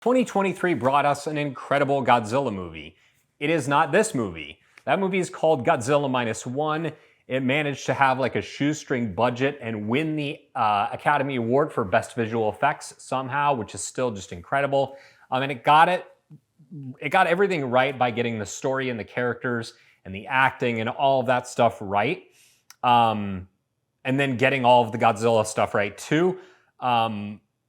2023 brought us an incredible Godzilla movie. It is not this movie. That movie is called Godzilla Minus One. It managed to have like a shoestring budget and win the Academy Award for Best Visual Effects somehow, which is still just incredible. And it got everything right by getting the story and the characters and the acting and all of that stuff right. And then getting all of the Godzilla stuff right too.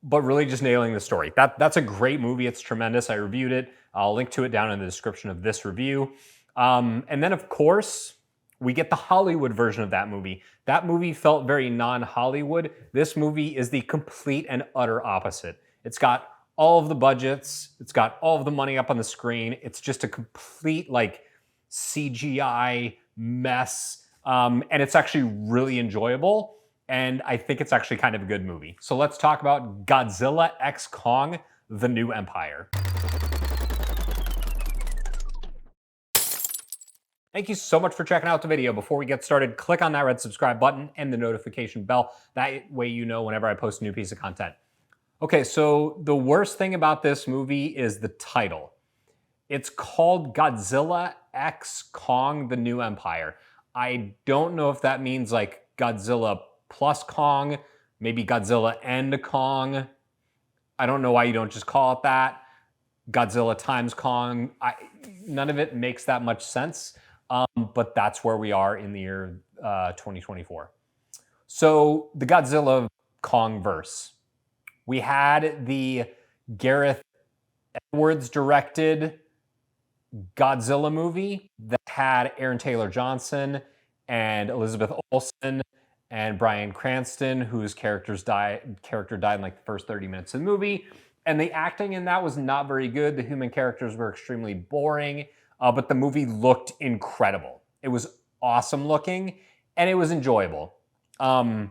But really just nailing the story. That's a great movie. It's tremendous. I reviewed it. I'll link to it down in the description of this review. And then, of course, we get the Hollywood version of that movie. That movie felt very non-Hollywood. This movie is the complete and utter opposite. It's got all of the budgets. It's got all of the money up on the screen. It's just a complete like CGI mess. And it's actually really enjoyable. And I think it's actually kind of a good movie. So let's talk about Godzilla x Kong, The New Empire. Thank you so much for checking out the video. Before we get started, click on that red subscribe button and the notification bell. That way you know whenever I post a new piece of content. Okay, so the worst thing about this movie is the title. It's called Godzilla x Kong, The New Empire. I don't know if that means like Godzilla plus Kong, maybe Godzilla and Kong. I don't know why you don't just call it that. Godzilla times Kong. None of it makes that much sense, but that's where we are in the year 2024. So the Godzilla Kong verse. We had the Gareth Edwards directed Godzilla movie that had Aaron Taylor Johnson and Elizabeth Olsen and Bryan Cranston, whose character died in like the first 30 minutes of the movie. And the acting in that was not very good. The human characters were extremely boring, but the movie looked incredible. It was awesome looking, and it was enjoyable. A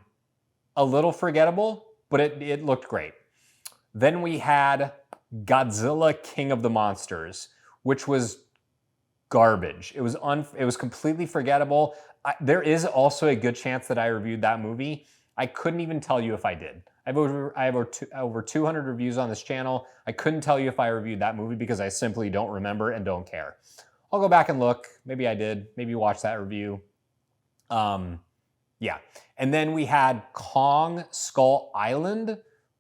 little forgettable, but it looked great. Then we had Godzilla King of the Monsters, which was garbage. It was completely forgettable. There is also a good chance that I reviewed that movie. I couldn't even tell you if I did. I have over 200 reviews on this channel. I couldn't tell you if I reviewed that movie because I simply don't remember and don't care. I'll go back and look. Maybe I did. Maybe watch that review. Yeah. And then we had Kong Skull Island,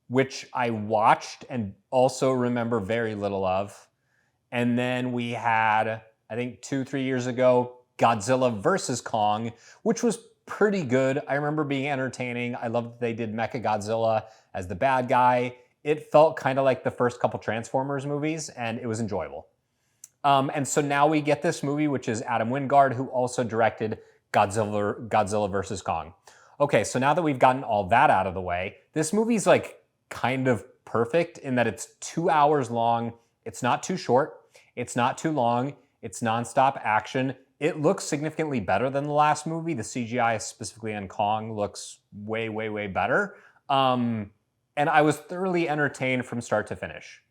which I watched and also remember very little of. And then we had, I think 2-3 years ago, Godzilla vs. Kong, which was pretty good. I remember being entertaining. I loved that they did Mechagodzilla as the bad guy. It felt kind of like the first couple Transformers movies, and it was enjoyable. And so now we get this movie, which is Adam Wingard, who also directed Godzilla vs. Kong. Okay, so now that we've gotten all that out of the way, this movie's like kind of perfect in that it's 2 hours long. It's not too short. It's not too long. It's nonstop action. It looks significantly better than the last movie. The CGI, specifically on Kong, looks way, way, way better. And I was thoroughly entertained from start to finish.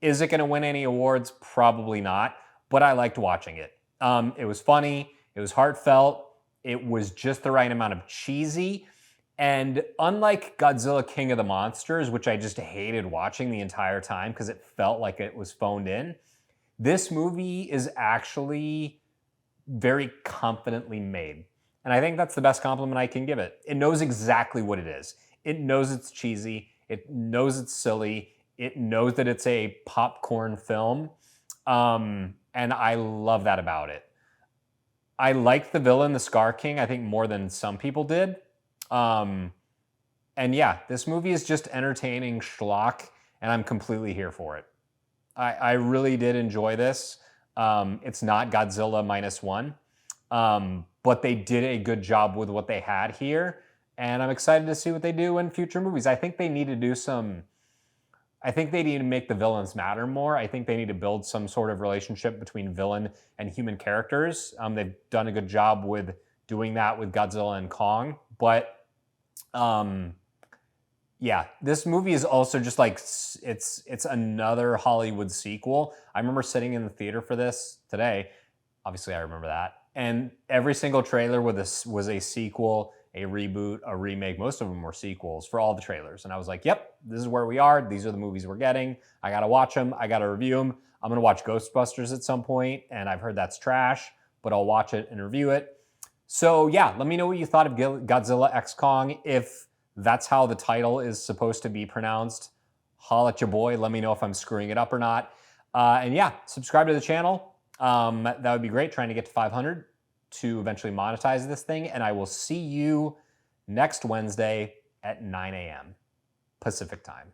Is it going to win any awards? Probably not, but I liked watching it. It was funny. It was heartfelt. It was just the right amount of cheesy. And unlike Godzilla King of the Monsters, which I just hated watching the entire time because it felt like it was phoned in, this movie is actually very confidently made. And I think that's the best compliment I can give it. It knows exactly what it is. It knows it's cheesy. It knows it's silly. It knows that it's a popcorn film. And I love that about it. I liked the villain, the Scar King, I think more than some people did. And yeah, this movie is just entertaining schlock, and I'm completely here for it. I really did enjoy this. It's not Godzilla minus one, but they did a good job with what they had here, and I'm excited to see what they do in future movies. I think they need to do I think they need to make the villains matter more. I think they need to build some sort of relationship between villain and human characters. They've done a good job with doing that with Godzilla and Kong, but yeah, this movie is also just like, it's another Hollywood sequel. I remember sitting in the theater for this today. Obviously, I remember that. And every single trailer with this was a sequel. a reboot, a remake. Most of them were sequels for all the trailers. And I was like, yep, this is where we are. These are the movies we're getting. I got to watch them. I got to review them. I'm going to watch Ghostbusters at some point, and I've heard that's trash, but I'll watch it and review it. So yeah, let me know what you thought of Godzilla X Kong. If that's how the title is supposed to be pronounced, holla at your boy. Let me know if I'm screwing it up or not. And yeah, subscribe to the channel. That would be great, trying to get to 500 to eventually monetize this thing. And I will see you next Wednesday at 9 a.m. Pacific time.